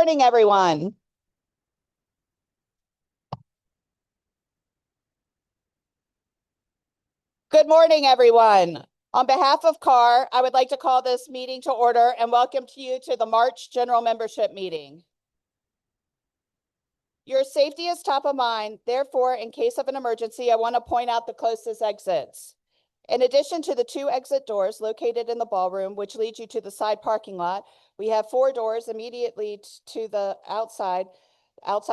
Morning, everyone. Good morning, everyone. On behalf of CAR, I would like to call this meeting to order and welcome you to the March General Membership Meeting. Your safety is top of mind. Therefore, in case of an emergency, I want to point out the closest exits. In addition to the 2 exit doors located in the ballroom, which lead you to the side parking lot, we have 4 doors immediately to the outside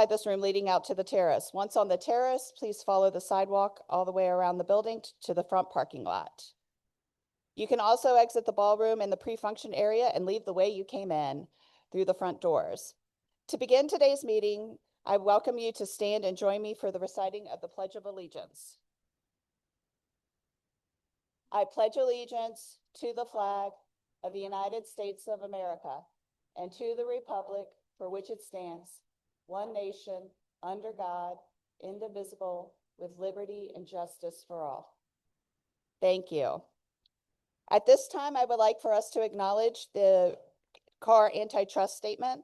this room leading out to the terrace. Once on the terrace, please follow the sidewalk all the way around the building to the front parking lot. You can also exit the ballroom in the pre-function area and leave the way you came in through the front doors. To begin today's meeting, I welcome you to stand and join me for the reciting of the Pledge of Allegiance. I pledge allegiance to the flag of the United States of America and to the republic for which it stands, one nation, under God, indivisible, with liberty and justice for all. Thank you. At this time, I would like for us to acknowledge the CAR antitrust statement.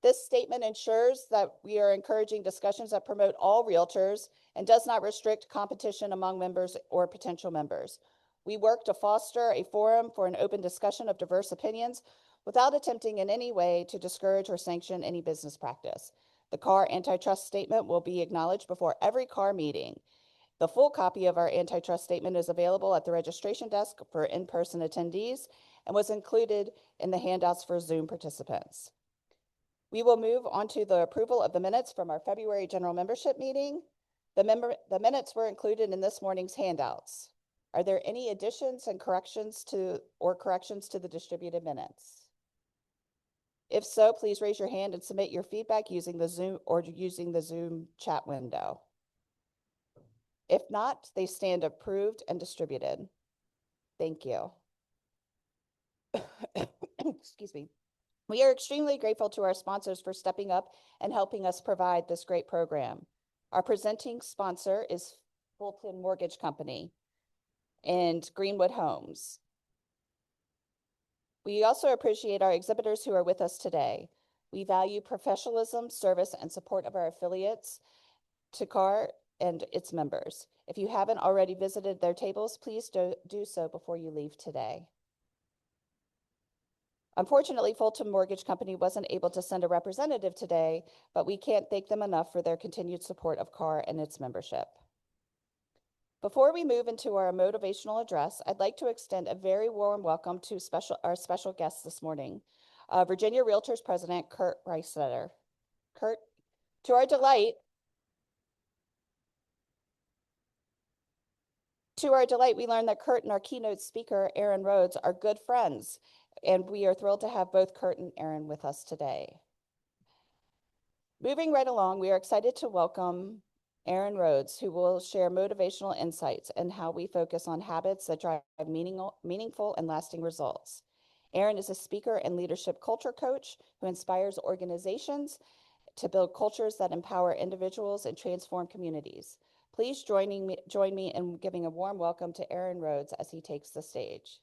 This statement ensures that we are encouraging discussions that promote all realtors and does not restrict competition among members or potential members. We work to foster a forum for an open discussion of diverse opinions without attempting in any way to discourage or sanction any business practice. The CAR antitrust statement will be acknowledged before every CAR meeting. The full copy of our antitrust statement is available at the registration desk for in-person attendees and was included in the handouts for Zoom participants. We will move on to the approval of the minutes from our February general membership meeting. The minutes were included in this morning's handouts. Are there any additions and corrections to the distributed minutes? If so, please raise your hand and submit your feedback using the Zoom chat window. If not, they stand approved and distributed. Thank you. Excuse me. We are extremely grateful to our sponsors for stepping up and helping us provide this great program. Our presenting sponsor is Fulton Mortgage Company and Greenwood Homes. We also appreciate our exhibitors who are with us today. We value professionalism, service, and support of our affiliates to CAR and its members. If you haven't already visited their tables, please do so before you leave today. Unfortunately, Fulton Mortgage Company wasn't able to send a representative today, but we can't thank them enough for their continued support of CAR and its membership. Before we move into our motivational address, I'd like to extend a very warm welcome to our special guests this morning, Virginia Realtors President Kurt Reisetter. Kurt, to our delight, we learned that Kurt and our keynote speaker, Aaron Rhodes, are good friends, and we are thrilled to have both Kurt and Aaron with us today. Moving right along, we are excited to welcome Aaron Rhodes, who will share motivational insights and how we focus on habits that drive meaningful and lasting results. Aaron is a speaker and leadership culture coach who inspires organizations to build cultures that empower individuals and transform communities. Please join me in giving a warm welcome to Aaron Rhodes as he takes the stage.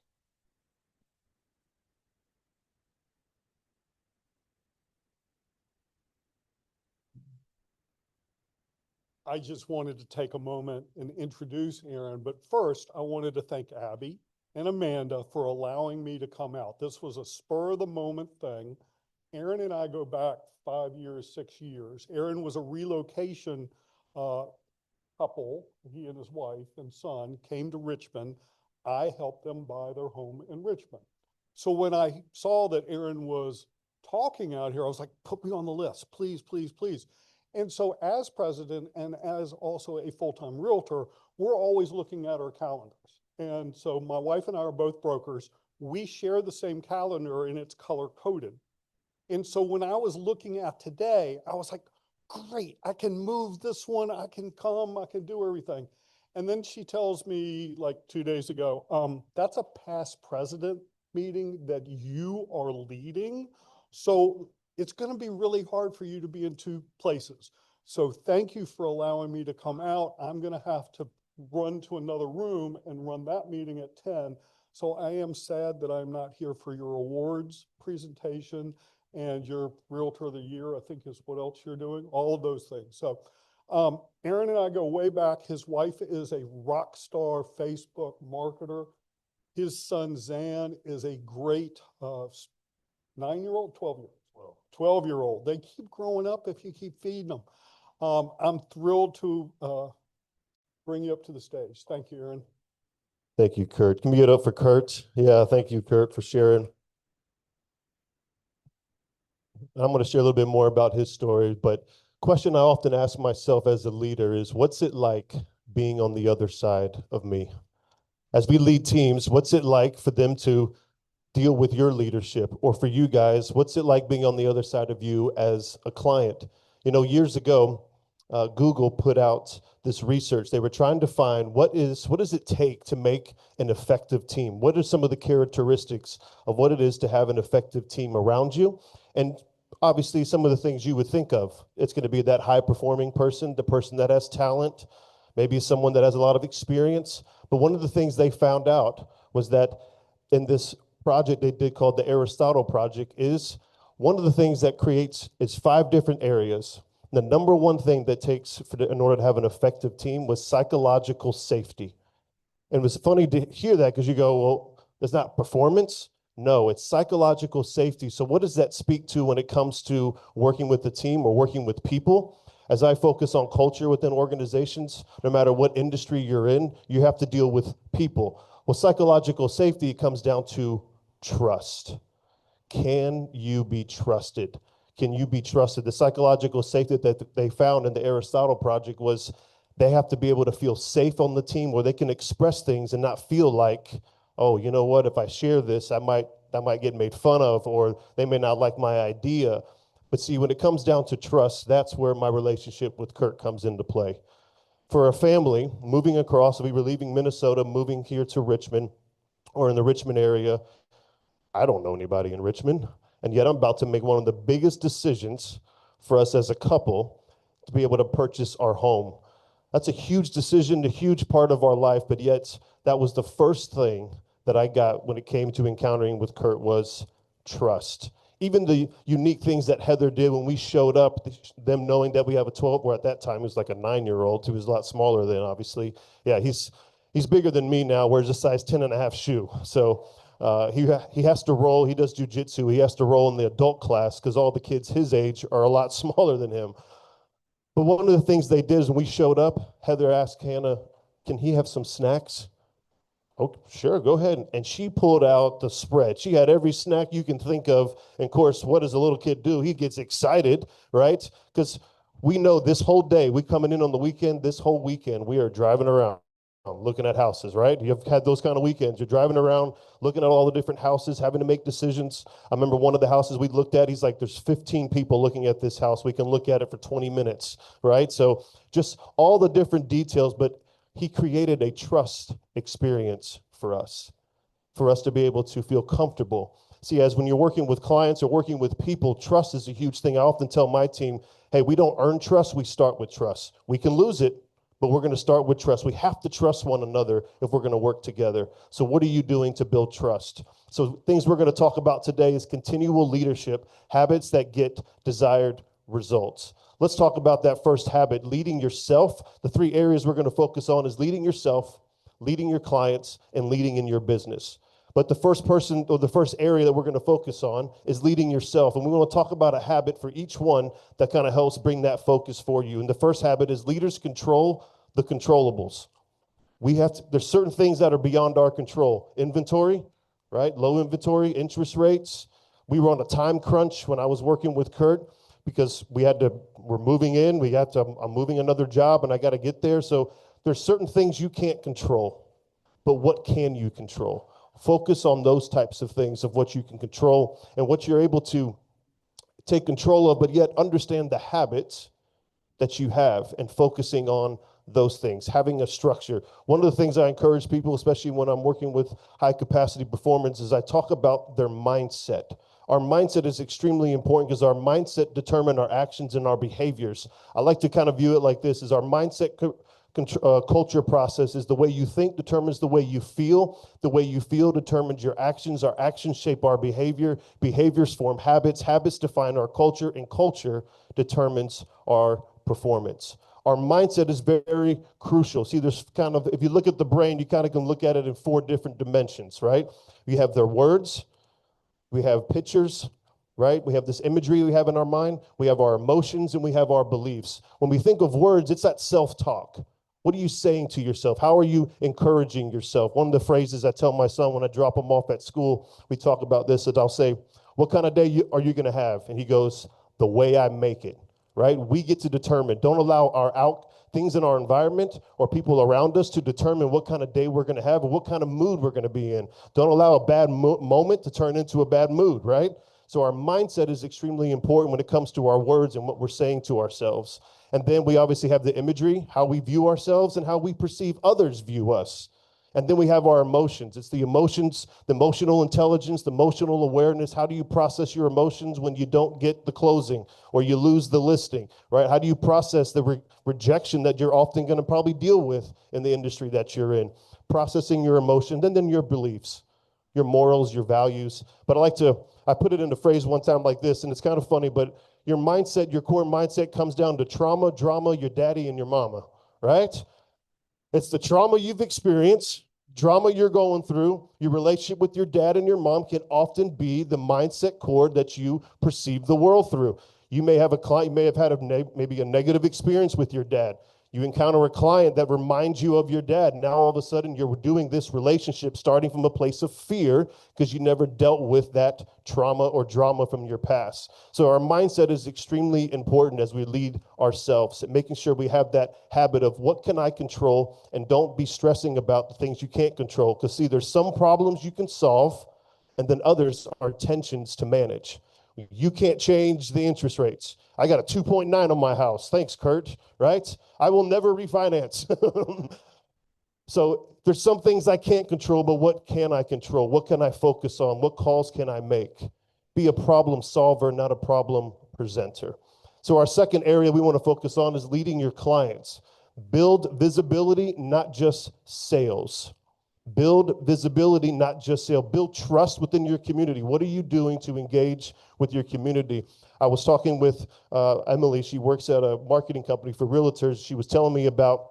I just wanted to take a moment and introduce Aaron, but first I wanted to thank Abby and Amanda for allowing me to come out. This was a spur of the moment thing. Aaron and I go back 5 years, 6 years. Aaron was a relocation couple. He and his wife and son came to Richmond. I helped them buy their home in Richmond. So when I saw that Aaron was talking out here, I was like, put me on the list, please, please, please. And so as president and as also a full-time realtor, we're always looking at our calendars. And so my wife and I are both brokers. We share the same calendar and it's color-coded. And so when I was looking at today, I was like, great, I can move this one, I can come, I can do everything. And then she tells me like 2 days ago, that's a past president meeting that you are leading. So it's going to be really hard for you to be in 2 places. So thank you for allowing me to come out. I'm going to have to run to another room and run that meeting at 10. So I am sad that I'm not here for your awards presentation and you're Realtor of the Year, I think is what else you're doing, all of those things. So Aaron and I go way back. His wife is a rock star Facebook marketer. His son, Zan, is a great 9-year-old, 12-year-old, 12-year-old. They keep growing up if you keep feeding them. I'm thrilled to bring you up to the stage. Thank you, Aaron. Thank you, Kurt. Can we get up for Kurt? Yeah, thank you, Kurt, for sharing. I'm going to share a little bit more about his story, but question I often ask myself as a leader is, what's it like being on the other side of me? As we lead teams, what's it like for them to deal with your leadership? Or for you guys, what's it like being on the other side of you as a client? You know, years ago, Google put out this research. They were trying to find what does it take to make an effective team? What are some of the characteristics of what it is to have an effective team around you? And obviously, some of the things you would think of, it's going to be that high-performing person, the person that has talent, maybe someone that has a lot of experience. But one of the things they found out was that in this project they did called the Aristotle Project, is one of the things that creates is 5 different areas. The number one thing that takes in order to have an effective team was psychological safety. And it was funny to hear that because you go, well, that's not performance. No, it's psychological safety. So what does that speak to when it comes to working with the team or working with people? As I focus on culture within organizations, no matter what industry you're in, you have to deal with people. Well, psychological safety comes down to trust. Can you be trusted? Can you be trusted? The psychological safety that they found in the Aristotle Project was they have to be able to feel safe on the team where they can express things and not feel like, oh, you know what, if I share this, I might get made fun of, or they may not like my idea. But see, when it comes down to trust, that's where my relationship with Kurt comes into play. For a family moving across, we were leaving Minnesota, moving here to Richmond, or in the Richmond area. I don't know anybody in Richmond, and yet I'm about to make one of the biggest decisions for us as a couple to be able to purchase our home. That's a huge decision, a huge part of our life, but yet that was the first thing that I got when it came to encountering with Kurt was trust. Even the unique things that Heather did when we showed up, them knowing that we have a 12, or at that time he was like a 9-year-old, he was a lot smaller then, obviously. Yeah, he's bigger than me now, wears a size 10.5 shoe. So he has to roll, he does jujitsu, he has to roll in the adult class because all the kids his age are a lot smaller than him. But one of the things they did is when we showed up, Heather asked Hannah, can he have some snacks? Oh, sure, go ahead. And she pulled out the spread. She had every snack you can think of. And of course, what does a little kid do? He gets excited, right? Because we know this whole day, we coming in on the weekend, this whole weekend, we are driving around looking at houses, right? You've had those kind of weekends. You're driving around, looking at all the different houses, having to make decisions. I remember one of the houses we looked at, he's like, there's 15 people looking at this house. We can look at it for 20 minutes, right? So just all the different details, but he created a trust experience for us to be able to feel comfortable. See, as when you're working with clients or working with people, trust is a huge thing. I often tell my team, hey, we don't earn trust, we start with trust. We can lose it, but we're going to start with trust. We have to trust one another if we're going to work together. So what are you doing to build trust? So things we're going to talk about today is continual leadership, habits that get desired results. Let's talk about that first habit, leading yourself. The 3 areas we're going to focus on is leading yourself, leading your clients, and leading in your business. But the first person or the first area that we're going to focus on is leading yourself. And we want to talk about a habit for each one that kind of helps bring that focus for you. And the first habit is leaders control the controllables. There's certain things that are beyond our control. Inventory, right? Low inventory, interest rates. We were on a time crunch when I was working with Kurt because we're moving in, I'm moving another job and I got to get there. So there's certain things you can't control, but what can you control? Focus on those types of things of what you can control and what you're able to take control of, but yet understand the habits that you have and focusing on those things, having a structure. One of the things I encourage people, especially when I'm working with high capacity performance, is I talk about their mindset. Our mindset is extremely important because our mindset determines our actions and our behaviors. I like to kind of view it like this, is our mindset culture process is the way you think determines the way you feel. The way you feel determines your actions. Our actions shape our behavior. Behaviors form habits. Habits define our culture, and culture determines our performance. Our mindset is very crucial. See, there's kind of, if you look at the brain, you kind of can look at it in 4 different dimensions, right? We have their words, we have pictures, right? We have this imagery we have in our mind, we have our emotions, and we have our beliefs. When we think of words, it's that self-talk. What are you saying to yourself? How are you encouraging yourself? One of the phrases I tell my son when I drop him off at school, we talk about this, is I'll say, what kind of day are you going to have? And he goes, the way I make it, right? We get to determine. Don't allow things in our environment or people around us to determine what kind of day we're going to have or what kind of mood we're going to be in. Don't allow a bad moment to turn into a bad mood, right? So our mindset is extremely important when it comes to our words and what we're saying to ourselves. And then we obviously have the imagery, how we view ourselves and how we perceive others view us. And then we have our emotions. It's the emotions, the emotional intelligence, the emotional awareness. How do you process your emotions when you don't get the closing or you lose the listing, right? How do you process the rejection that you're often going to probably deal with in the industry that you're in? Processing your emotions, and then your beliefs, your morals, your values. But I put it in a phrase one time like this, and it's kind of funny, but your mindset, your core mindset comes down to trauma, drama, your daddy, and your mama, right? It's the trauma you've experienced, drama you're going through. Your relationship with your dad and your mom can often be the mindset core that you perceive the world through. You may have a client, you may have had maybe a negative experience with your dad. You encounter a client that reminds you of your dad. Now all of a sudden you're doing this relationship starting from a place of fear because you never dealt with that trauma or drama from your past. So our mindset is extremely important as we lead ourselves, and making sure we have that habit of what can I control, and don't be stressing about the things you can't control. Because see, there's some problems you can solve, and then others are tensions to manage. You can't change the interest rates. I got a 2.9 on my house. Thanks, Kurt, right? I will never refinance. So there's some things I can't control, but what can I control? What can I focus on? What calls can I make? Be a problem solver, not a problem presenter. So our second area we want to focus on is leading your clients. Build visibility, not just sales. Build visibility, not just sale. Build trust within your community. What are you doing to engage with your community? I was talking with Emily. She works at a marketing company for realtors. She was telling me about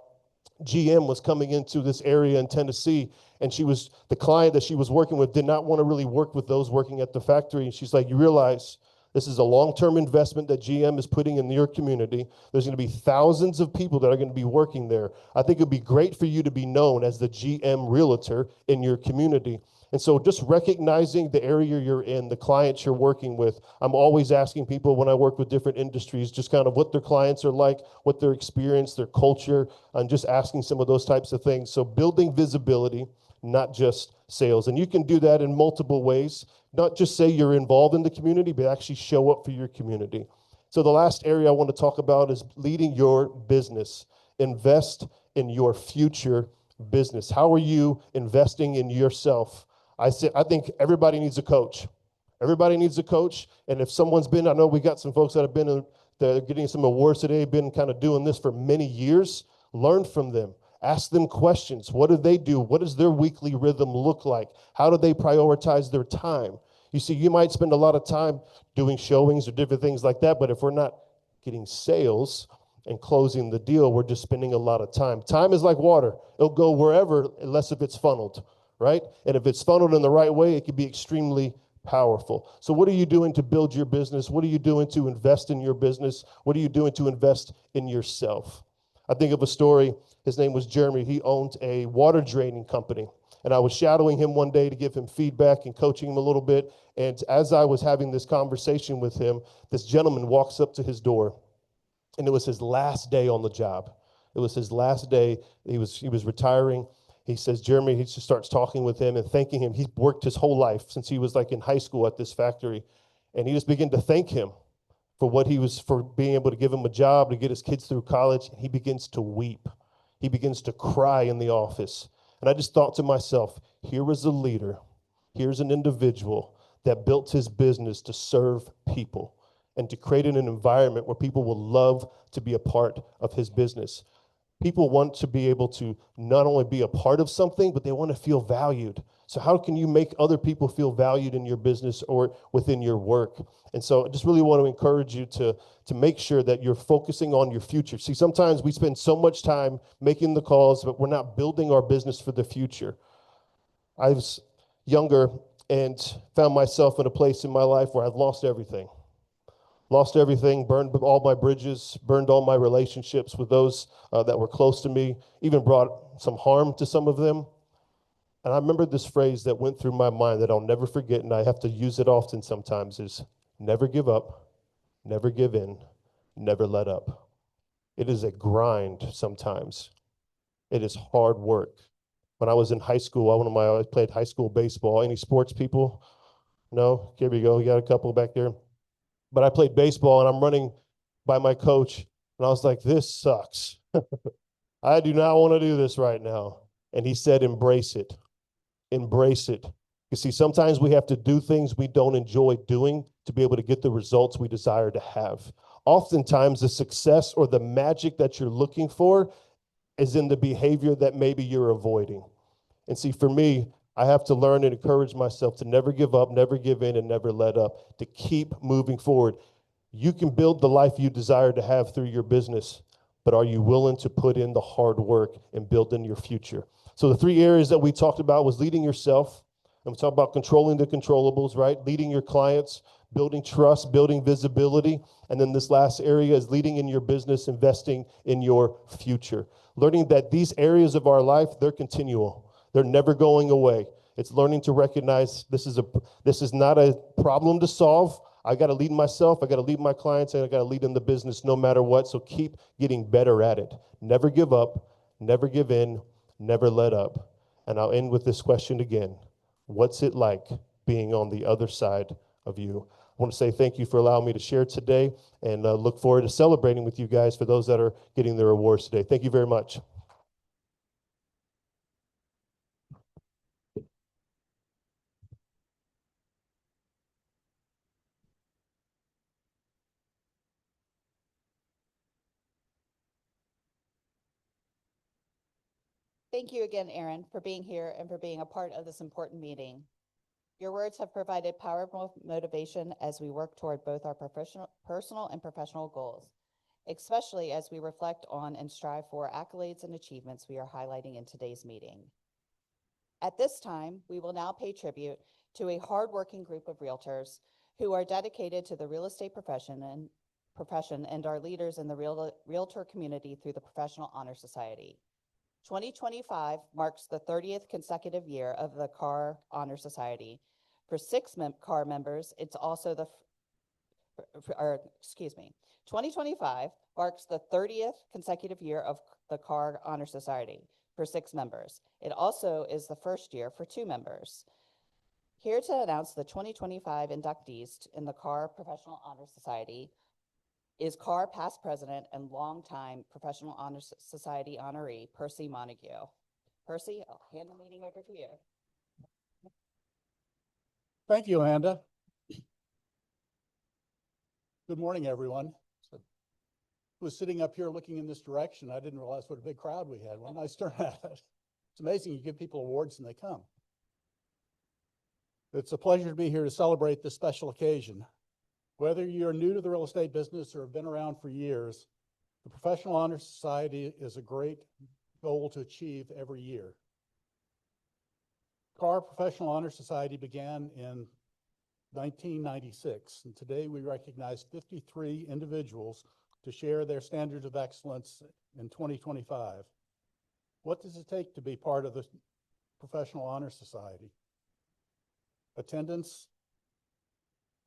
GM was coming into this area in Tennessee, and the client that she was working with did not want to really work with those working at the factory. And she's like, you realize this is a long-term investment that GM is putting in your community. There's going to be thousands of people that are going to be working there. I think it'd be great for you to be known as the GM realtor in your community. And so just recognizing the area you're in, the clients you're working with. I'm always asking people when I work with different industries, just kind of what their clients are like, what their experience, their culture, and just asking some of those types of things. So building visibility, not just sales. And you can do that in multiple ways. Not just say you're involved in the community, but actually show up for your community. So the last area I want to talk about is leading your business. Invest in your future business. How are you investing in yourself? I think everybody needs a coach. Everybody needs a coach. And if someone's been, I know we got some folks that have been that are getting some awards today, been kind of doing this for many years. Learn from them. Ask them questions. What do they do? What does their weekly rhythm look like? How do they prioritize their time? You see, you might spend a lot of time doing showings or different things like that, but if we're not getting sales and closing the deal, we're just spending a lot of time. Time is like water. It'll go wherever unless if it's funneled, right? And if it's funneled in the right way, it can be extremely powerful. So what are you doing to build your business? What are you doing to invest in your business? What are you doing to invest in yourself? I think of a story. His name was Jeremy. He owned a water draining company. And I was shadowing him one day to give him feedback and coaching him a little bit. And as I was having this conversation with him, this gentleman walks up to his door. And it was his last day on the job. It was his last day. He was retiring. He says, Jeremy, he just starts talking with him and thanking him. He's worked his whole life since he was like in high school at this factory. And he just began to thank him for being able to give him a job, to get his kids through college. And he begins to weep. He begins to cry in the office. And I just thought to myself, here was a leader. Here's an individual that built his business to serve people and to create an environment where people will love to be a part of his business. People want to be able to not only be a part of something, but they want to feel valued. So how can you make other people feel valued in your business or within your work? And so I just really want to encourage you to make sure that you're focusing on your future. See, sometimes we spend so much time making the calls, but we're not building our business for the future. I was younger and found myself in a place in my life where I've lost everything, burned all my bridges, burned all my relationships with those that were close to me, even brought some harm to some of them. And I remember this phrase that went through my mind that I'll never forget, and I have to use it often sometimes, is never give up, never give in, never let up. It is a grind sometimes. It is hard work. When I was in high school, I played high school baseball. Any sports people? No? Here we go. You got a couple back there. But I played baseball and I'm running by my coach and I was like, this sucks. I do not want to do this right now. And he said, embrace it. Embrace it. You see, sometimes we have to do things we don't enjoy doing to be able to get the results we desire to have. Oftentimes, the success or the magic that you're looking for is in the behavior that maybe you're avoiding. And see, for me, I have to learn and encourage myself to never give up, never give in, and never let up, to keep moving forward. You can build the life you desire to have through your business, but are you willing to put in the hard work and build in your future? So the three areas that we talked about was leading yourself, and we talked about controlling the controllables, right? Leading your clients, building trust, building visibility, and then this last area is leading in your business, investing in your future. Learning that these areas of our life, they're continual. They're never going away. It's learning to recognize this is not a problem to solve. I got to lead myself, I got to lead my clients, and I got to lead in the business no matter what. So keep getting better at it. Never give up, never give in, never let up. And I'll end with this question again. What's it like being on the other side of you? I want to say thank you for allowing me to share today and look forward to celebrating with you guys for those that are getting their awards today. Thank you very much. Thank you again, Aaron, for being here and for being a part of this important meeting. Your words have provided powerful motivation as we work toward both our personal and professional goals, especially as we reflect on and strive for accolades and achievements we are highlighting in today's meeting. At this time, we will now pay tribute to a hardworking group of realtors who are dedicated to the real estate profession and are leaders in the realtor community through the Professional Honor Society. 2025 marks the 30th consecutive year of the CAR Honor Society. For six CAR members, it's also 2025 marks the 30th consecutive year of the CAR Honor Society for 6 members. It also is the first year for 2 members. Here to announce the 2025 inductees in the CAR Professional Honor Society is CAR past president and longtime Professional Honor Society honoree, Percy Montague. Percy, I'll hand the meeting over to you. Thank you, Amanda. Good morning, everyone. I was sitting up here looking in this direction. I didn't realize what a big crowd we had. What a nice turnout. It's amazing you give people awards and they come. It's a pleasure to be here to celebrate this special occasion. Whether you're new to the real estate business or have been around for years, the Professional Honor Society is a great goal to achieve every year. CAR Professional Honor Society began in 1996, and today we recognize 53 individuals to share their standards of excellence in 2025. What does it take to be part of the Professional Honor Society? Attendance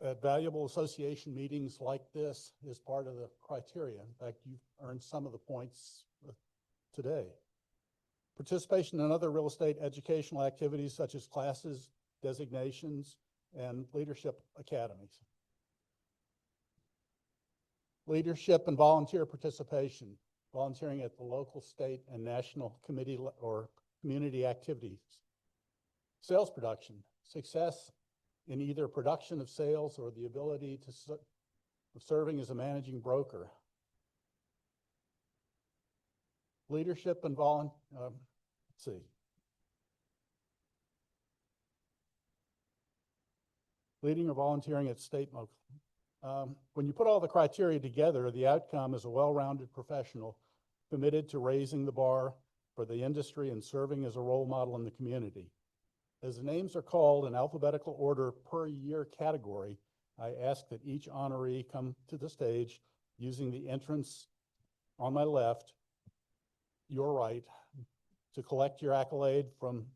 at valuable association meetings like this is part of the criteria. In fact, you've earned some of the points today. Participation in other real estate educational activities such as classes, designations, and leadership academies. Leadership and volunteer participation, volunteering at the local, state, and national committee or community activities. Sales production, success in either production of sales or the ability of serving as a managing broker. Leadership and let's see. Leading or volunteering at state. When you put all the criteria together, the outcome is a well-rounded professional committed to raising the bar for the industry and serving as a role model in the community. As the names are called in alphabetical order per year category, I ask that each honoree come to the stage using the entrance on my left, your right, to collect your accolade from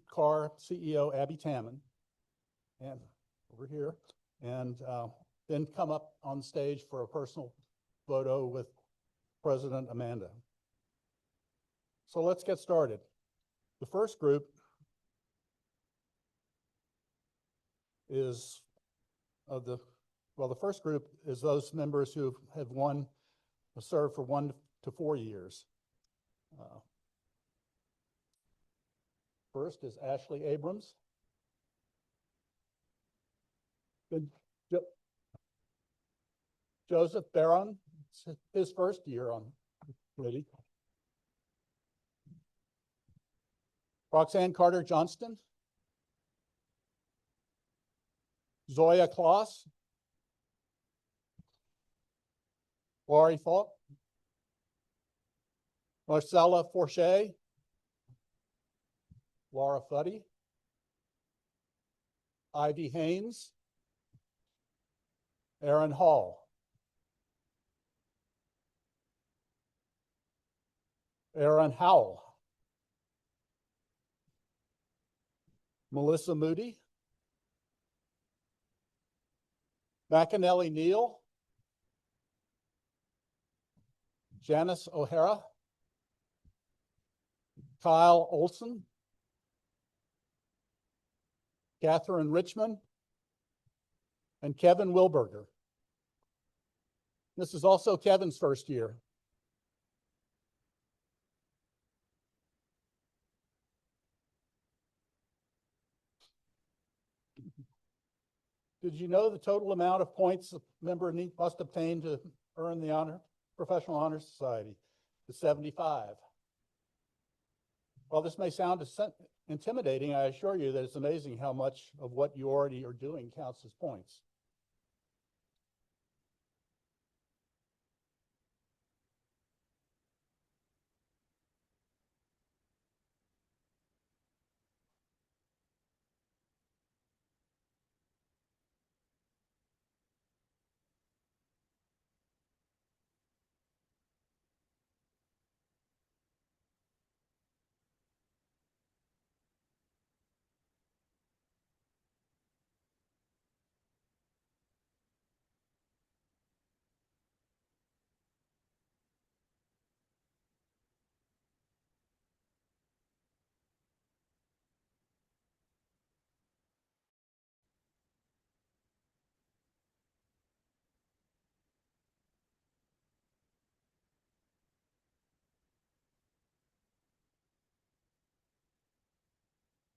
CAR CEO Abby Tamman, and over here, and then come up on stage for a personal photo with President Amanda. So let's get started. The first group is the first group is those members who have served for 1 to 4 years. First is Ashley Abrams. Then Joseph Barron, his first year on the committee. Roxanne Carter Johnston. Zoya Kloss. Laurie Falk. Marcella Forche. Laura Fuddy. Ivy Haynes. Aaron Hall. Aaron Howell. Melissa Moody. McAnally Neal. Janice O'Hara. Kyle Olson. Catherine Richmond. And Kevin Wilberger. This is also Kevin's first year. Did you know the total amount of points a member must obtain to earn the Professional Honor Society is 75? While this may sound intimidating, I assure you that it's amazing how much of what you already are doing counts as points.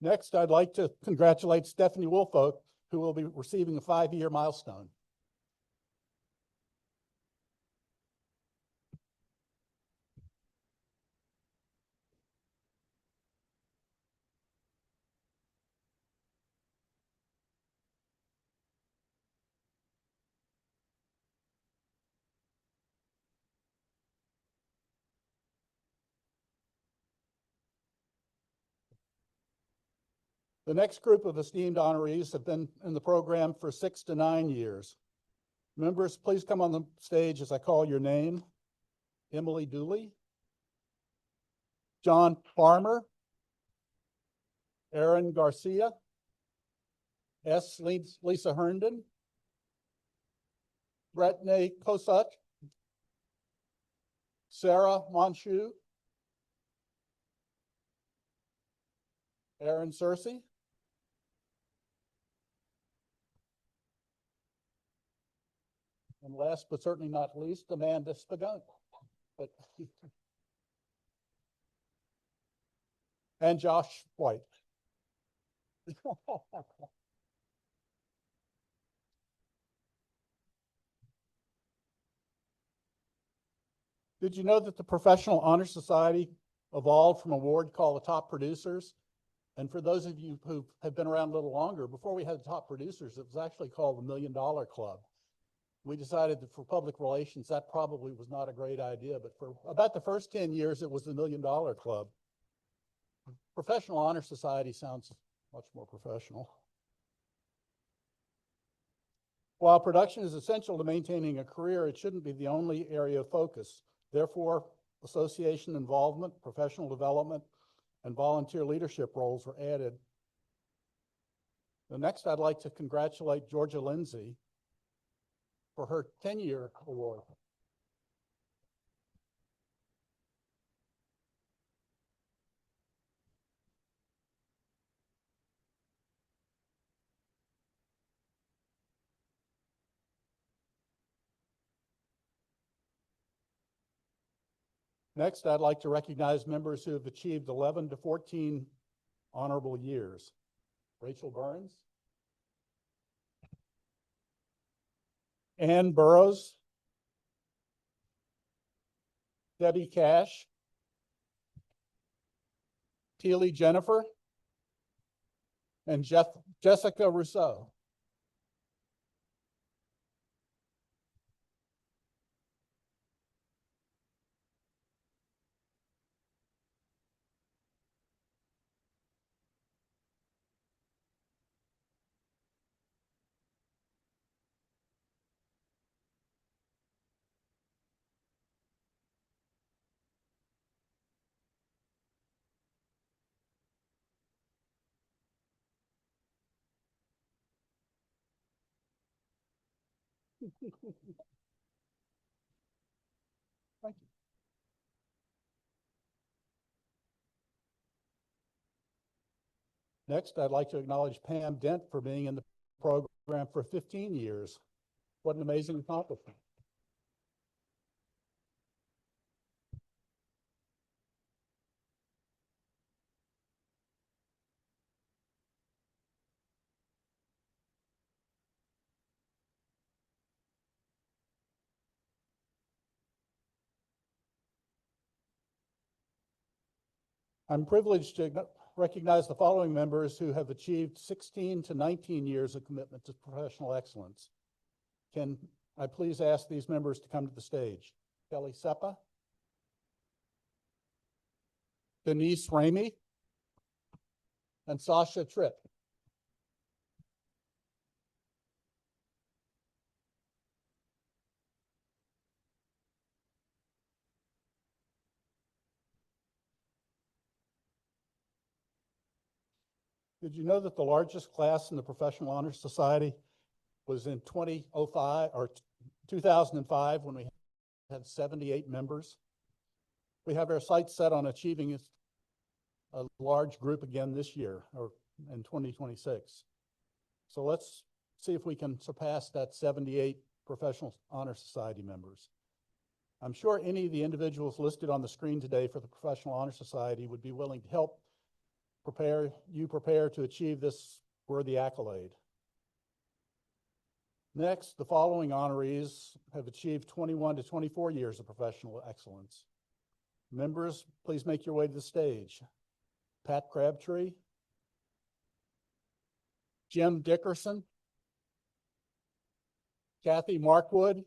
Next, I'd like to congratulate Stephanie Woolfolk, who will be receiving a 5-year milestone. The next group of esteemed honorees have been in the program for 6 to 9 years. Members, please come on the stage as I call your name. Emily Dooley, John Farmer, Aaron Garcia, Lisa Herndon, Brittany Kosuk, Sarah Monchu, Aaron Searcy, and last but certainly not least, Amanda Spagone. And Josh White. Did you know that the Professional Honor Society evolved from an award called the Top Producers? And for those of you who have been around a little longer, before we had the Top Producers, it was actually called the $1 Million Club. We decided that for public relations, that probably was not a great idea, but for about the first 10 years, it was the $1 Million Club. Professional Honor Society sounds much more professional. While production is essential to maintaining a career, it shouldn't be the only area of focus. Therefore, association involvement, professional development, and volunteer leadership roles were added. Next, I'd like to congratulate Georgia Lindsay for her 10-year award. Next, I'd like to recognize members who have achieved 11 to 14 honorable years. Rachel Burns, Ann Burrows, Debbie Cash, Teely Jennifer, and Jessica Rousseau. Thank you. Next, I'd like to acknowledge Pam Dent for being in the program for 15 years. What an amazing accomplishment. I'm privileged to recognize the following members who have achieved 16 to 19 years of commitment to professional excellence. Can I please ask these members to come to the stage? Kelly Seppa, Denise Ramey, and Sasha Tripp. Did you know that the largest class in the Professional Honor Society was in 2005 when we had 78 members? We have our sights set on achieving a large group again this year or in 2026. So let's see if we can surpass that 78 Professional Honor Society members. I'm sure any of the individuals listed on the screen today for the Professional Honor Society would be willing to help prepare to achieve this worthy accolade. Next, the following honorees have achieved 21 to 24 years of professional excellence. Members, please make your way to the stage. Pat Crabtree, Jim Dickerson, Kathy Markwood,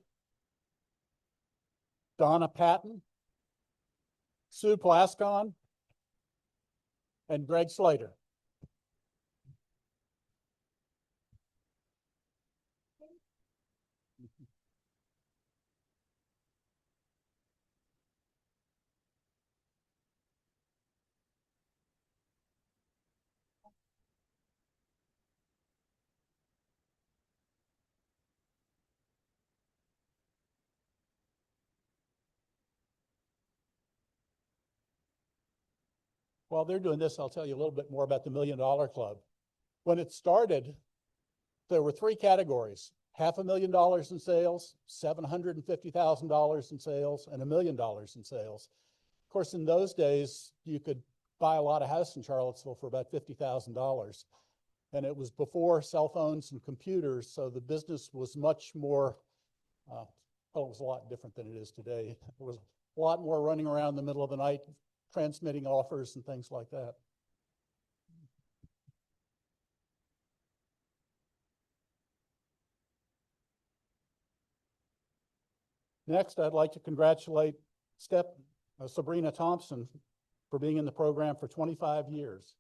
Donna Patton, Sue Plascon, and Greg Slater. While they're doing this, I'll tell you a little bit more about the $1 Million Club. When it started, there were three categories: $500,000 in sales, $750,000 in sales, and $1 million in sales. Of course, in those days, you could buy a lot of house in Charlottesville for about $50,000. And it was before cell phones and computers, so the business was much more well, it was a lot different than it is today. There was a lot more running around in the middle of the night, transmitting offers and things like that. Next, I'd like to congratulate Sabrina Thompson for being in the program for 25 years.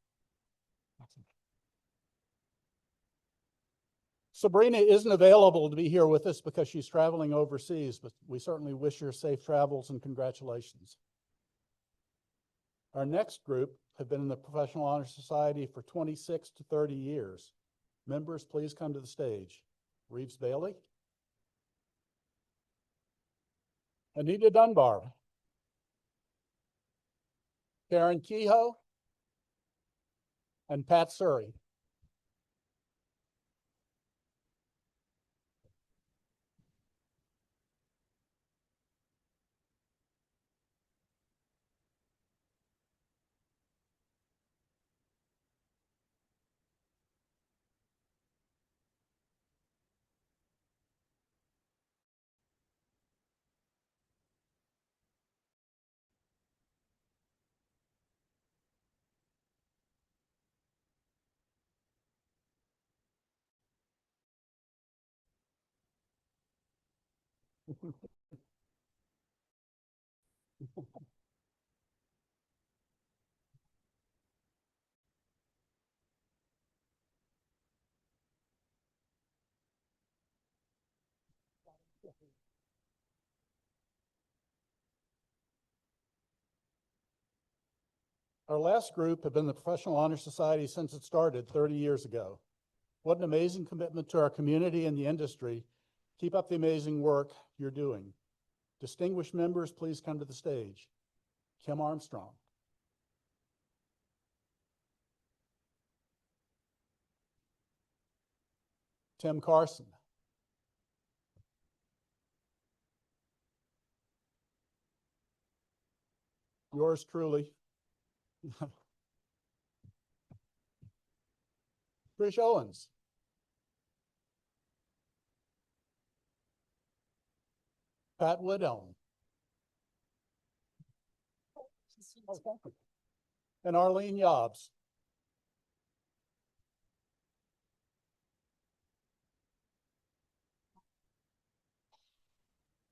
Sabrina isn't available to be here with us because she's traveling overseas, but we certainly wish her safe travels and congratulations. Our next group have been in the Professional Honor Society for 26 to 30 years. Members, please come to the stage. Reeves Bailey. Anita Dunbar. Karen Kehoe. And Pat Surrey. Our last group have been the Professional Honor Society since it started 30 years ago. What an amazing commitment to our community and the industry. Keep up the amazing work you're doing. Distinguished members, please come to the stage. Kim Armstrong. Tim Carson. Yours truly. Trish Owens. Pat Woodhelm. And Arlene Yobbs.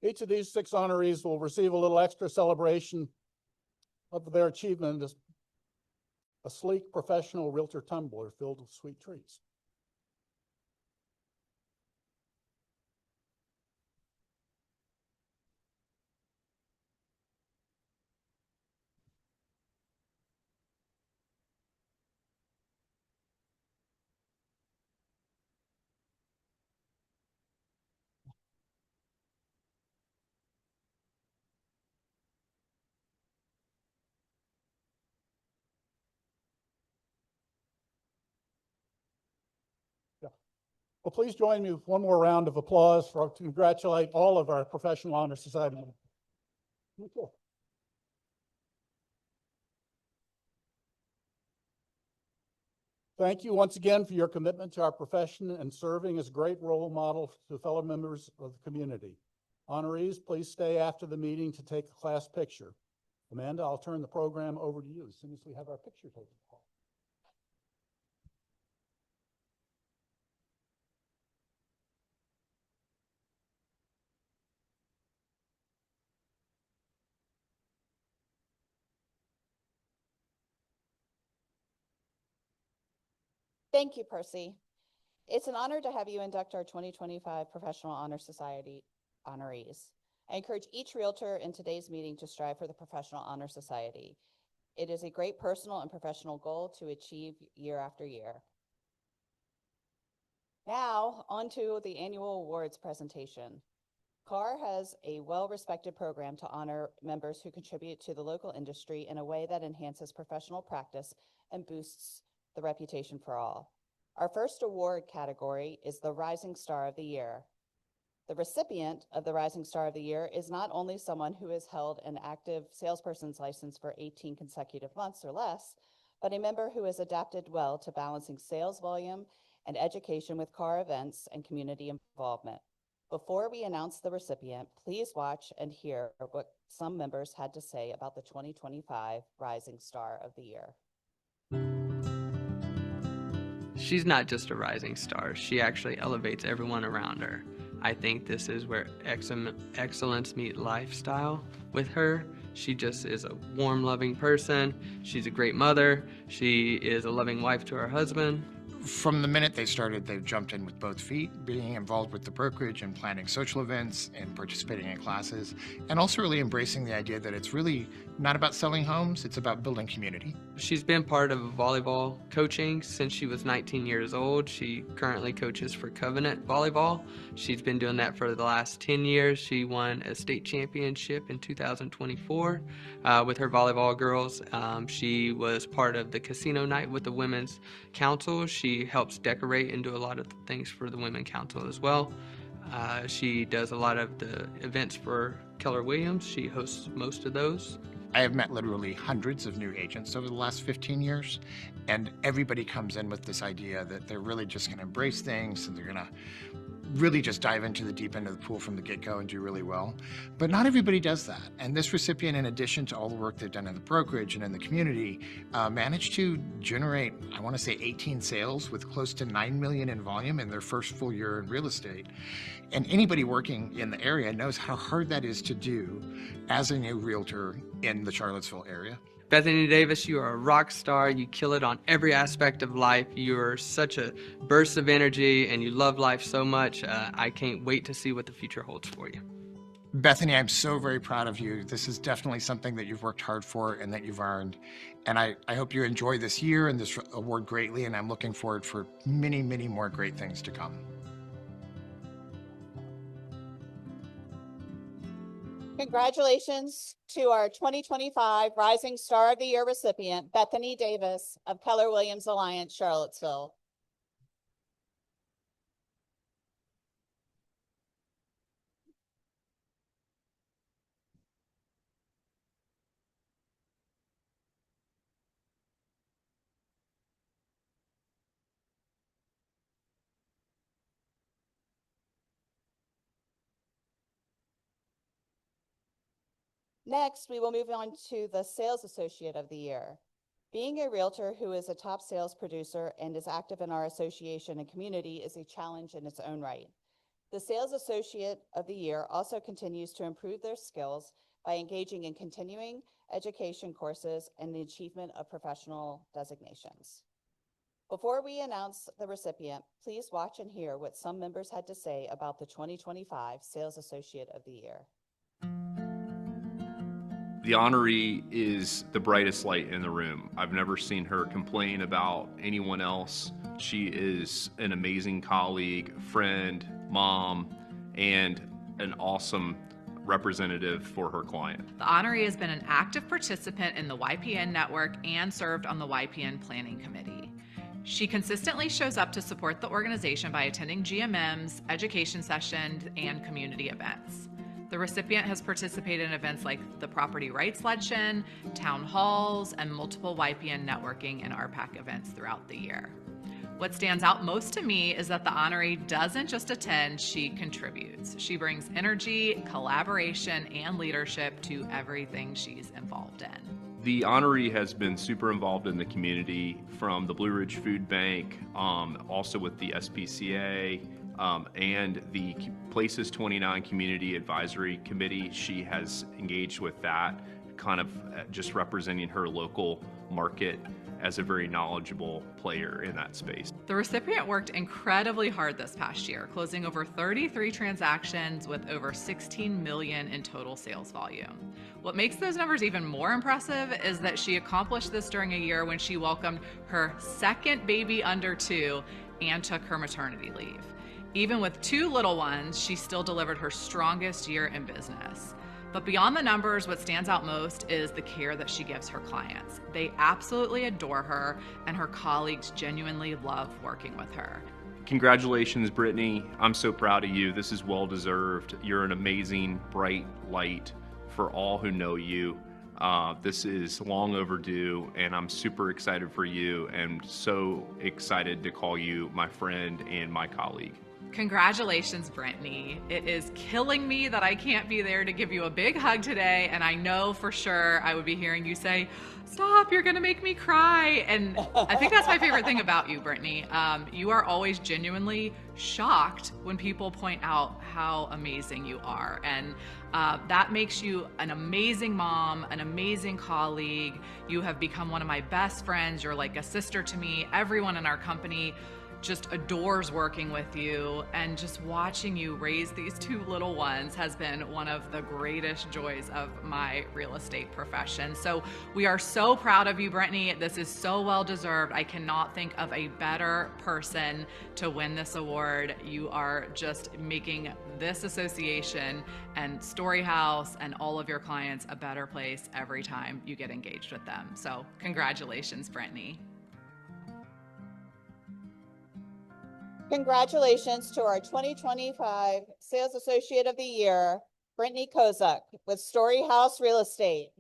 Each of these 6 honorees will receive a little extra celebration of their achievement as a sleek professional realtor tumbler filled with sweet treats. Well, please join me with one more round of applause to congratulate all of our Professional Honor Society members. Thank you once again for your commitment to our profession and serving as a great role model to fellow members of the community. Honorees, please stay after the meeting to take a class picture. Amanda, I'll turn the program over to you as soon as we have our picture taken. Thank you, Percy. It's an honor to have you induct our 2025 Professional Honor Society honorees. I encourage each realtor in today's meeting to strive for the Professional Honor Society. It is a great personal and professional goal to achieve year after year. Now, on to the annual awards presentation. CAR has a well-respected program to honor members who contribute to the local industry in a way that enhances professional practice and boosts the reputation for all. Our first award category is the Rising Star of the Year. The recipient of the Rising Star of the Year is not only someone who has held an active salesperson's license for 18 consecutive months or less, but a member who has adapted well to balancing sales volume and education with CAR events and community involvement. Before we announce the recipient, please watch and hear what some members had to say about the 2025 Rising Star of the Year. She's not just a rising star, she actually elevates everyone around her. I think this is where excellence meets lifestyle with her. She just is a warm, loving person. She's a great mother. She is a loving wife to her husband. From the minute they started, they've jumped in with both feet, being involved with the brokerage and planning social events and participating in classes, and also really embracing the idea that it's really not about selling homes, it's about building community. She's been part of volleyball coaching since she was 19 years old. She currently coaches for Covenant Volleyball. She's been doing that for the last 10 years. She won a state championship in 2024 with her volleyball girls. She was part of the casino night with the Women's Council. She helps decorate and do a lot of things for the Women's Council as well. She does a lot of the events for Keller Williams. She hosts most of those. I have met literally hundreds of new agents over the last 15 years, and everybody comes in with this idea that they're really just going to embrace things and they're going to really just dive into the deep end of the pool from the get-go and do really well. But not everybody does that. And this recipient, in addition to all the work they've done in the brokerage and in the community, managed to generate, I want to say 18 sales with close to 9 million in volume in their first full year in real estate. And anybody working in the area knows how hard that is to do as a new realtor in the Charlottesville area. Bethany Davis, you are a rock star. You kill it on every aspect of life. You're such a burst of energy and you love life so much. I can't wait to see what the future holds for you. Bethany, I'm so very proud of you. This is definitely something that you've worked hard for and that you've earned. And I hope you enjoy this year and this award greatly, and I'm looking forward for many, many more great things to come. Congratulations to our 2025 Rising Star of the Year recipient, Bethany Davis of Keller Williams Alliance, Charlottesville. Next, we will move on to the Sales Associate of the Year. Being a realtor who is a top sales producer and is active in our association and community is a challenge in its own right. The Sales Associate of the Year also continues to improve their skills by engaging in continuing education courses and the achievement of professional designations. Before we announce the recipient, please watch and hear what some members had to say about the 2025 Sales Associate of the Year. The honoree is the brightest light in the room. I've never seen her complain about anyone else. She is an amazing colleague, friend, mom, and an awesome representative for her client. The honoree has been an active participant in the YPN network and served on the YPN planning committee. She consistently shows up to support the organization by attending GMMs, education sessions, and community events. The recipient has participated in events like the Property Rights Luncheon, town halls, and multiple YPN networking and RPAC events throughout the year. What stands out most to me is that the honoree doesn't just attend, she contributes. She brings energy, collaboration, and leadership to everything she's involved in. The honoree has been super involved in the community, from the Blue Ridge Food Bank, also with the SPCA, and the Places 29 Community Advisory Committee. She has engaged with that, kind of just representing her local market as a very knowledgeable player in that space. The recipient worked incredibly hard this past year, closing over 33 transactions with over 16 million in total sales volume. What makes those numbers even more impressive is that she accomplished this during a year when she welcomed her second baby under 2 and took her maternity leave. Even with 2 little ones, she still delivered her strongest year in business. But beyond the numbers, what stands out most is the care that she gives her clients. They absolutely adore her, and her colleagues genuinely love working with her. Congratulations, Brittany. I'm so proud of you. This is well-deserved. You're an amazing, bright light for all who know you. This is long overdue, and I'm super excited for you and so excited to call you my friend and my colleague. Congratulations, Brittany. It is killing me that I can't be there to give you a big hug today, and I know for sure I would be hearing you say, "Stop, you're gonna make me cry." And I think that's my favorite thing about you, Brittany. You are always genuinely shocked when people point out how amazing you are. And that makes you an amazing mom, an amazing colleague. You have become one of my best friends. You're like a sister to me. Everyone in our company just adores working with you, and just watching you raise these two little ones has been one of the greatest joys of my real estate profession. So we are so proud of you, Brittany. This is so well deserved. I cannot think of a better person to win this award. You are just making this association and Story House and all of your clients a better place every time you get engaged with them. So congratulations, Brittany. Congratulations to our 2025 Sales Associate of the Year, Brittany Kozak with Story House Real Estate.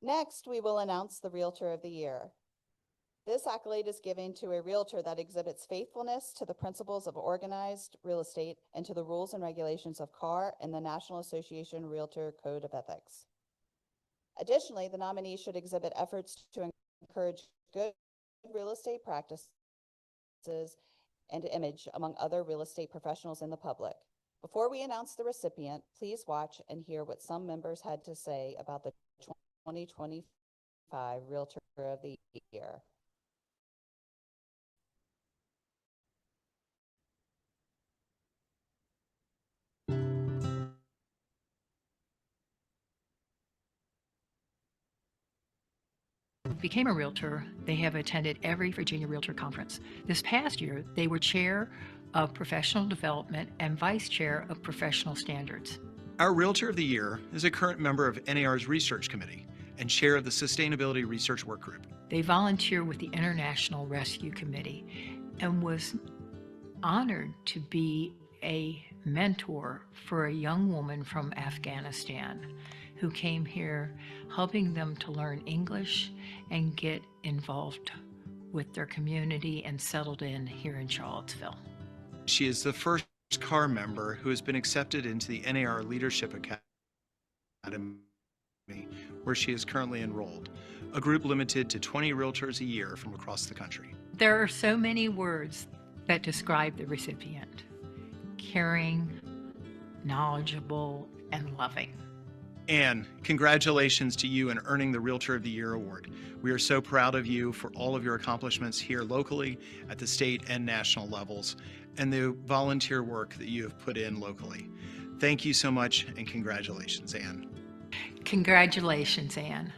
Next, we will announce the Realtor of the Year. This accolade is given to a realtor that exhibits faithfulness to the principles of organized real estate and to the rules and regulations of CAR and the National Association Realtor Code of Ethics. Additionally, the nominee should exhibit efforts to encourage good real estate practices and image among other real estate professionals in the public. Before we announce the recipient, please watch and hear what some members had to say about the 2025 Realtor of the Year. Became a realtor, they have attended every Virginia Realtor Conference. This past year, they were chair of professional development and vice chair of professional standards. Our Realtor of the Year is a current member of NAR's Research Committee and chair of the Sustainability Research Work Group. They volunteer with the International Rescue Committee and was honored to be a mentor for a young woman from Afghanistan who came here, helping them to learn English and get involved with their community and settled in here in Charlottesville. She is the first CAR member who has been accepted into the NAR Leadership Academy, where she is currently enrolled, a group limited to 20 realtors a year from across the country. There are so many words that describe the recipient: caring, knowledgeable, and loving. Anne, congratulations to you in earning the Realtor of the Year award. We are so proud of you for all of your accomplishments here locally, at the state and national levels, and the volunteer work that you have put in locally. Thank you so much, and congratulations, Anne. Congratulations, Anne.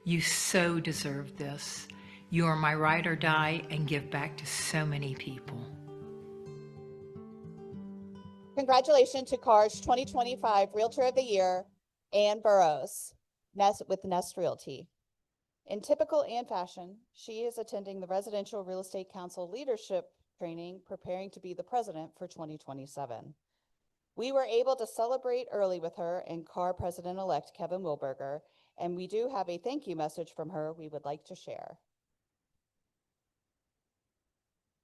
You so deserve this. You are my ride or die and give back to so many people. Congratulations to CAR's 2025 Realtor of the Year, Ann Burrows, with Nest Realty. In typical Ann fashion, she is attending the Residential Real Estate Council Leadership Training, preparing to be the president for 2027. We were able to celebrate early with her and CAR President-elect Kevin Wilberger, and we do have a thank you message from her we would like to share.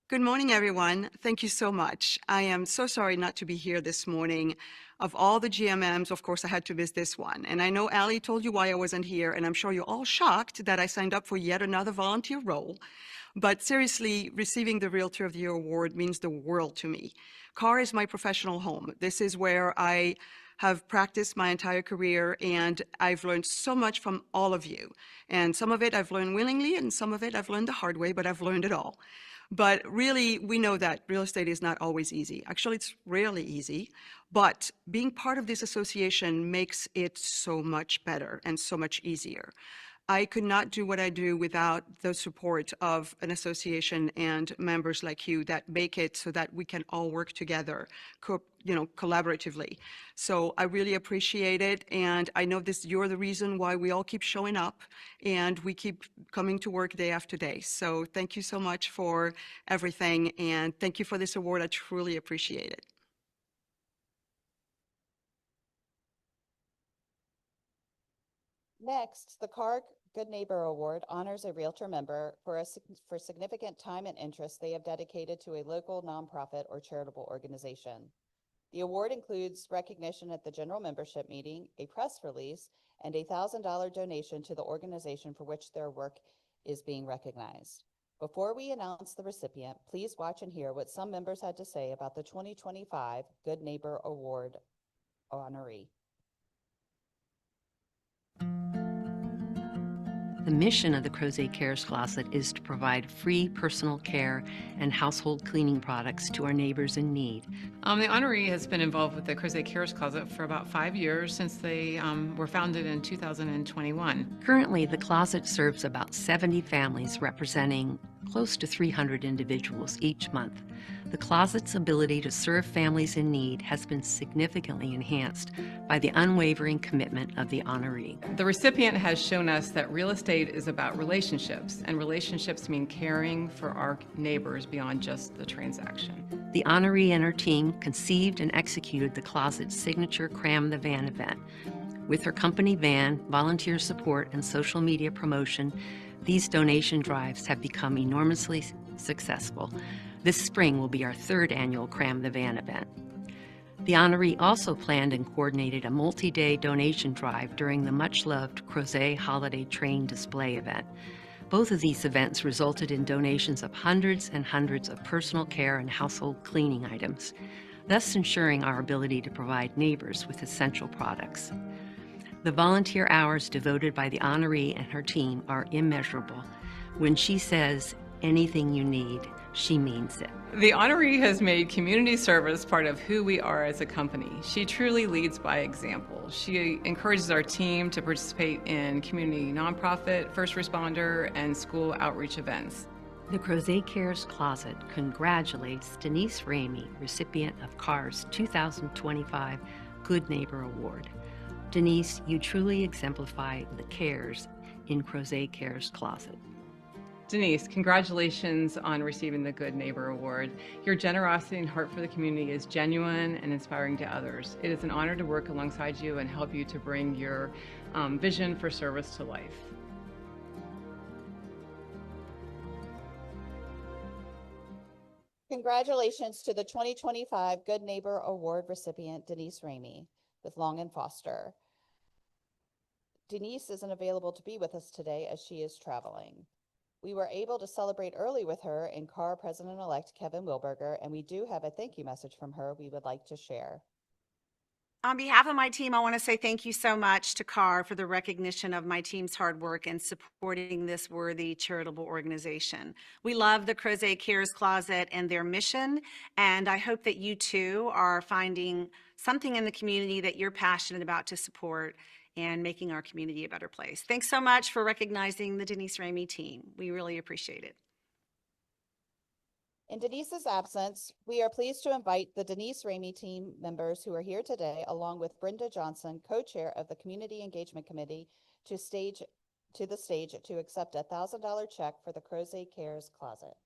Good morning, everyone. Thank you so much. I am so sorry not to be here this morning. Of all the GMMs, of course, I had to miss this one. And I know Allie told you why I wasn't here, and I'm sure you're all shocked that I signed up for yet another volunteer role. But seriously, receiving the Realtor of the Year award means the world to me. CAR is my professional home. This is where I have practiced my entire career, and I've learned so much from all of you. And some of it I've learned willingly, and some of it I've learned the hard way, but I've learned it all. But really, we know that real estate is not always easy. Actually, it's rarely easy, but being part of this association makes it so much better and so much easier. I could not do what I do without the support of an association and members like you that make it so that we can all work together, collaboratively. So I really appreciate it, and I know you're the reason why we all keep showing up and we keep coming to work day after day. So thank you so much for everything, and thank you for this award. I truly appreciate it. Next, the CAR Good Neighbor Award honors a Realtor member for significant time and interest they have dedicated to a local nonprofit or charitable organization. The award includes recognition at the general membership meeting, a press release, and a $1,000 donation to the organization for which their work is being recognized. Before we announce the recipient, please watch and hear what some members had to say about the 2025 Good Neighbor Award honoree. The mission of the Crozet Cares Closet is to provide free personal care and household cleaning products to our neighbors in need. The honoree has been involved with the Crozet Cares Closet for about 5 years, since they were founded in 2021. Currently, the closet serves about 70 families representing close to 300 individuals each month. The closet's ability to serve families in need has been significantly enhanced by the unwavering commitment of the honoree. The recipient has shown us that real estate is about relationships, and relationships mean caring for our neighbors beyond just the transaction. The honoree and her team conceived and executed the closet's signature Cram the Van event. With her company van, volunteer support, and social media promotion, these donation drives have become enormously successful. This spring will be our 3rd annual Cram the Van event. The honoree also planned and coordinated a multi-day donation drive during the much-loved Crozet Holiday Train Display event. Both of these events resulted in donations of hundreds and hundreds of personal care and household cleaning items, thus ensuring our ability to provide neighbors with essential products. The volunteer hours devoted by the honoree and her team are immeasurable. When she says, "anything you need," she means it. The honoree has made community service part of who we are as a company. She truly leads by example. She encourages our team to participate in community nonprofit, first responder, and school outreach events. The Crozet Cares Closet congratulates Denise Ramey, recipient of CAR's 2025 Good Neighbor Award. Denise, you truly exemplify the cares in Crozet Cares Closet. Denise, congratulations on receiving the Good Neighbor Award. Your generosity and heart for the community is genuine and inspiring to others. It is an honor to work alongside you and help you to bring your vision for service to life. Congratulations to the 2025 Good Neighbor Award recipient, Denise Ramey with Long and Foster. Denise isn't available to be with us today as she is traveling. We were able to celebrate early with her in CAR President-elect Kevin Wilberger, and we do have a thank you message from her we would like to share. On behalf of my team, I want to say thank you so much to CAR for the recognition of my team's hard work in supporting this worthy charitable organization. We love the Crozet Cares Closet and their mission, and I hope that you too are finding something in the community that you're passionate about to support and making our community a better place. Thanks so much for recognizing the Denise Ramey team. We really appreciate it. In Denise's absence, we are pleased to invite the Denise Ramey team members who are here today, along with Brenda Johnson, co-chair of the Community Engagement Committee, to the stage to accept a $1,000 check for the Crozet Cares Closet.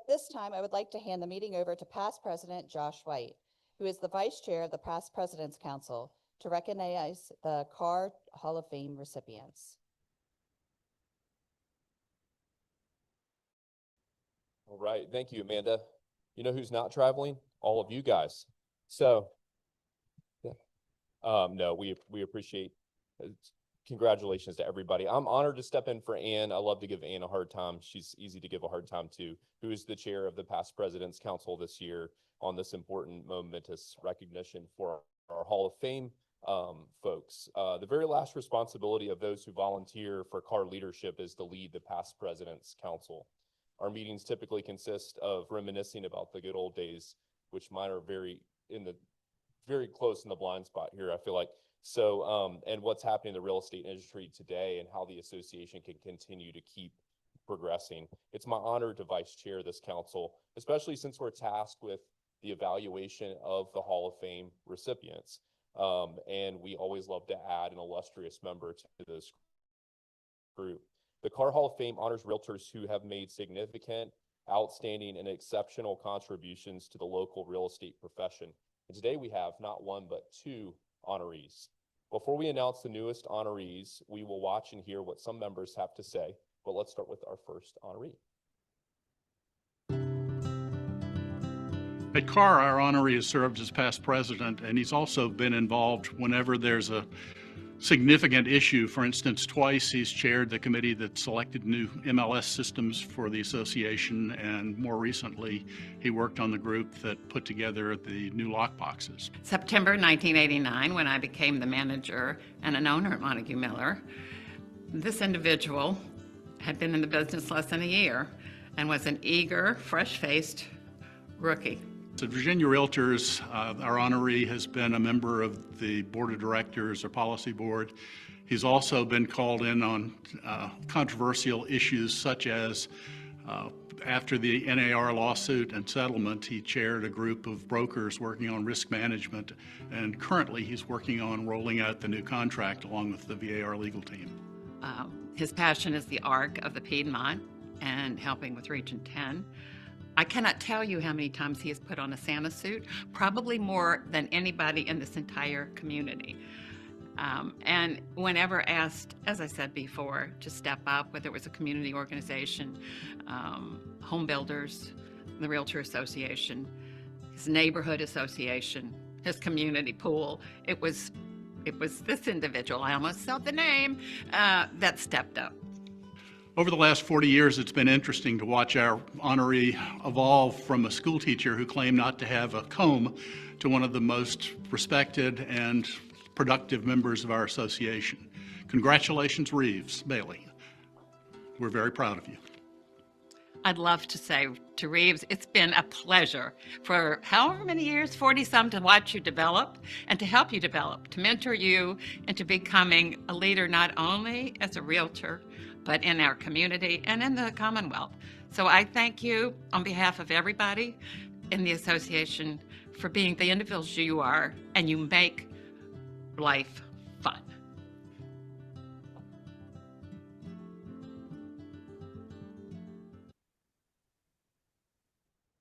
At this time, I would like to hand the meeting over to past President Josh White, who is the Vice Chair of the Past President's Council, to recognize the Carr Hall of Fame recipients. All right, thank you, Amanda. You know who's not traveling? All of you guys. So, no, we appreciate. Congratulations to everybody. I'm honored to step in for Ann. I love to give Ann a hard time. She's easy to give a hard time to, who is the chair of the Past President's Council this year on this important momentous recognition for our Hall of Fame folks. The very last responsibility of those who volunteer for Carr leadership is to lead the Past President's Council. Our meetings typically consist of reminiscing about the good old days, which mine are very close in the blind spot here, I feel like. So, and what's happening in the real estate industry today and how the association can continue to keep progressing. It's my honor to vice chair this council, especially since we're tasked with the evaluation of the Hall of Fame recipients. And we always love to add an illustrious member to this group. The Carr Hall of Fame honors realtors who have made significant, outstanding, and exceptional contributions to the local real estate profession. And today we have not one, but two honorees. Before we announce the newest honorees, we will watch and hear what some members have to say, but let's start with our first honoree. At Carr, our honoree has served as past president, and he's also been involved whenever there's a significant issue. For instance, twice he's chaired the committee that selected new MLS systems for the association, and more recently, he worked on the group that put together the new lock boxes. September 1989, when I became the manager and an owner at Montague Miller, this individual had been in the business less than a year and was an eager, fresh-faced rookie. At Virginia Realtors, our honoree has been a member of the board of directors or policy board. He's also been called in on controversial issues such as after the NAR lawsuit and settlement, he chaired a group of brokers working on risk management, and currently he's working on rolling out the new contract along with the VAR legal team. His passion is the arc of the Piedmont and helping with Region 10. I cannot tell you how many times he has put on a Santa suit, probably more than anybody in this entire community. And whenever asked, as I said before, to step up, whether it was a community organization, home builders, the Realtor Association, his neighborhood association, his community pool, it was this individual, I almost said the name, that stepped up. Over the last 40 years, it's been interesting to watch our honoree evolve from a school teacher who claimed not to have a comb to one of the most respected and productive members of our association. Congratulations, Reeves Bailey. We're very proud of you. I'd love to say to Reeves, it's been a pleasure for however many years, 40-some, to watch you develop and to help you develop, to mentor you into becoming a leader not only as a realtor, but in our community and in the Commonwealth. So I thank you on behalf of everybody in the association for being the individuals you are, and you make life fun.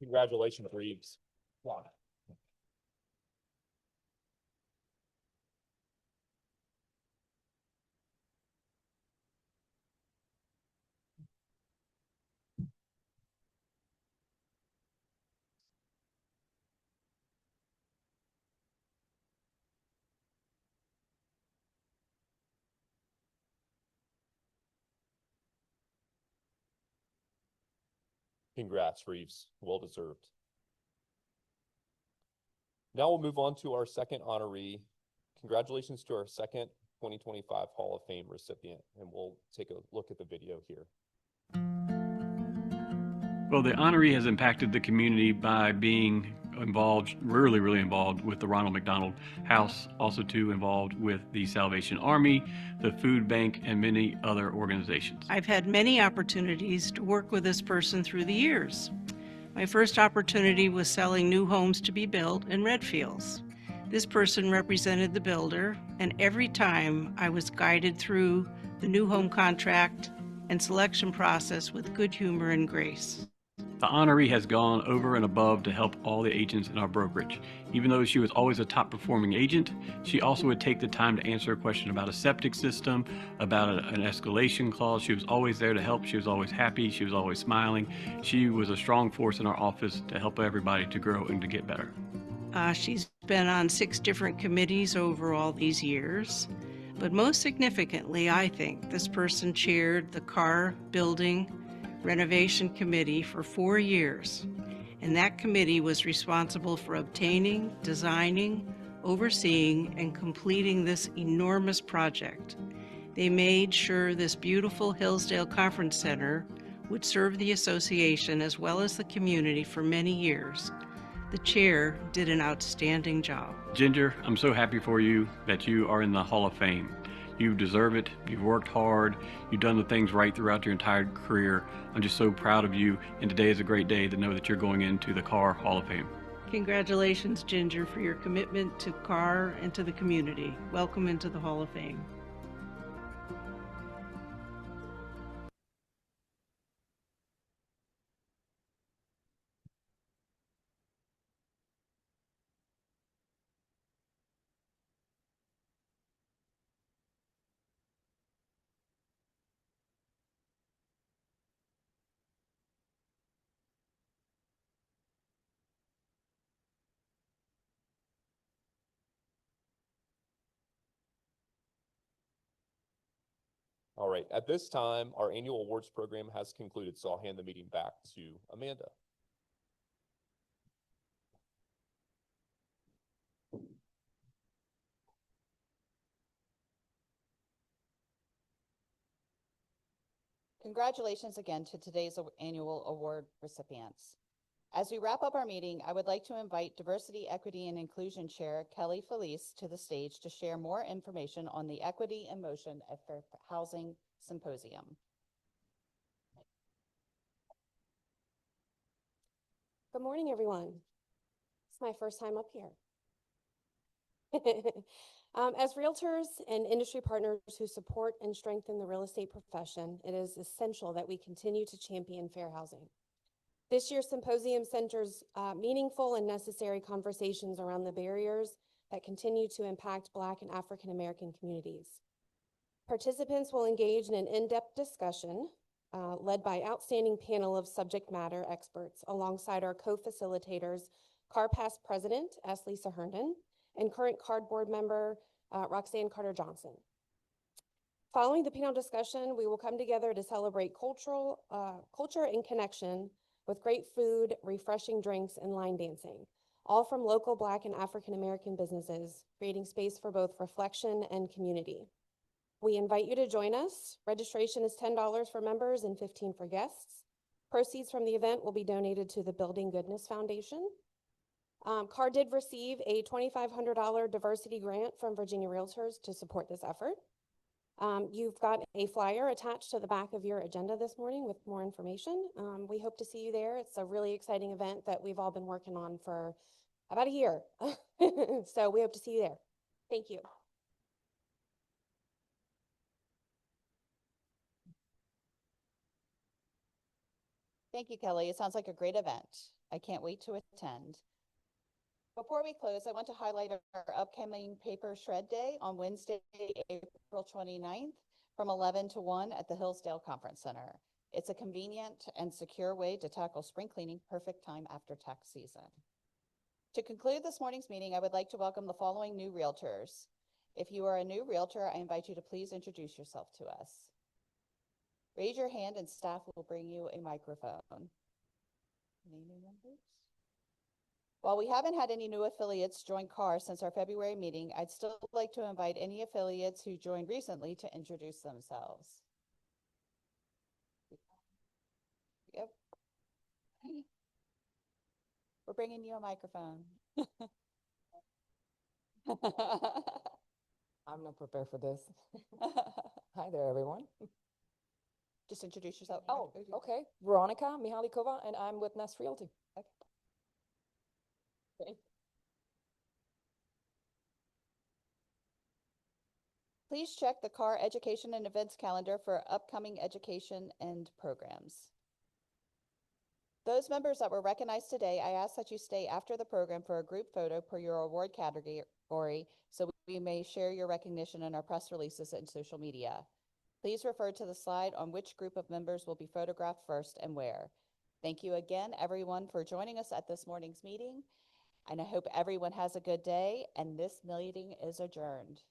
Congratulations, Reeves. Congrats, Reeves. Well deserved. Now we'll move on to our second honoree. Congratulations to our second 2025 Hall of Fame recipient, and we'll take a look at the video here. Well, the honoree has impacted the community by being involved, really involved with the Ronald McDonald House, also too involved with the Salvation Army, the Food Bank, and many other organizations. I've had many opportunities to work with this person through the years. My first opportunity was selling new homes to be built in Redfields. This person represented the builder, and every time I was guided through the new home contract and selection process with good humor and grace. The honoree has gone over and above to help all the agents in our brokerage. Even though she was always a top performing agent, she also would take the time to answer a question about a septic system, about an escalation clause. She was always there to help. She was always happy. She was always smiling. She was a strong force in our office to help everybody to grow and to get better. She's been on 6 different committees over all these years. But most significantly, I think, this person chaired the Car Building Renovation Committee for 4 years. And that committee was responsible for obtaining, designing, overseeing, and completing this enormous project. They made sure this beautiful Hillsdale Conference Center would serve the association as well as the community for many years. The chair did an outstanding job. Ginger, I'm so happy for you that you are in the Hall of Fame. You deserve it. You've worked hard. You've done the things right throughout your entire career. I'm just so proud of you. And today is a great day to know that you're going into the Car Hall of Fame. Congratulations, Ginger, for your commitment to Car and to the community. Welcome into the Hall of Fame. All right, at this time, our annual awards program has concluded, so I'll hand the meeting back to Amanda. Congratulations again to today's annual award recipients. As we wrap up our meeting, I would like to invite Diversity, Equity, and Inclusion Chair Kelly Felice to the stage to share more information on the Equity in Motion at Fair Housing Symposium. Good morning, everyone. It's my first time up here. As realtors and industry partners who support and strengthen the real estate profession, it is essential that we continue to champion fair housing. This year's symposium centers meaningful and necessary conversations around the barriers that continue to impact Black and African American communities. Participants will engage in an in-depth discussion led by outstanding panel of subject matter experts alongside our co-facilitators, CAR Past President S. Lisa Herndon and current CARD board member Roxanne Carter-Johnson. Following the panel discussion, we will come together to celebrate culture and connection with great food, refreshing drinks, and line dancing, all from local Black and African American businesses, creating space for both reflection and community. We invite you to join us. Registration is $10 for members and $15 for guests. Proceeds from the event will be donated to the Building Goodness Foundation. CAR did receive a $2,500 diversity grant from Virginia Realtors to support this effort. You've got a flyer attached to the back of your agenda this morning with more information. We hope to see you there. It's a really exciting event that we've all been working on for about a year. So we hope to see you there. Thank you. Thank you, Kelly. It sounds like a great event. I can't wait to attend. Before we close, I want to highlight our upcoming Paper Shred Day on Wednesday, April 29th from 11 to 1 at the Hillsdale Conference Center. It's a convenient and secure way to tackle spring cleaning, perfect time after tax season. To conclude this morning's meeting, I would like to welcome the following new realtors. If you are a new realtor, I invite you to please introduce yourself to us. Raise your hand and staff will bring you a microphone. Name and numbers. While we haven't had any new affiliates join CAR since our February meeting, I'd still like to invite any affiliates who joined recently to introduce themselves. Yep. We're bringing you a microphone. I'm not prepared for this. Hi there, everyone. Just introduce yourself. Oh, okay. Veronica Mihalikova, and I'm with Nest Realty. Okay. Please check the CAR Education and Events calendar for upcoming education and programs. Those members that were recognized today, I ask that you stay after the program for a group photo per your award category so we may share your recognition in our press releases and social media. Please refer to the slide on which group of members will be photographed first and where. Thank you again, everyone, for joining us at this morning's meeting, and I hope everyone has a good day, and this meeting is adjourned.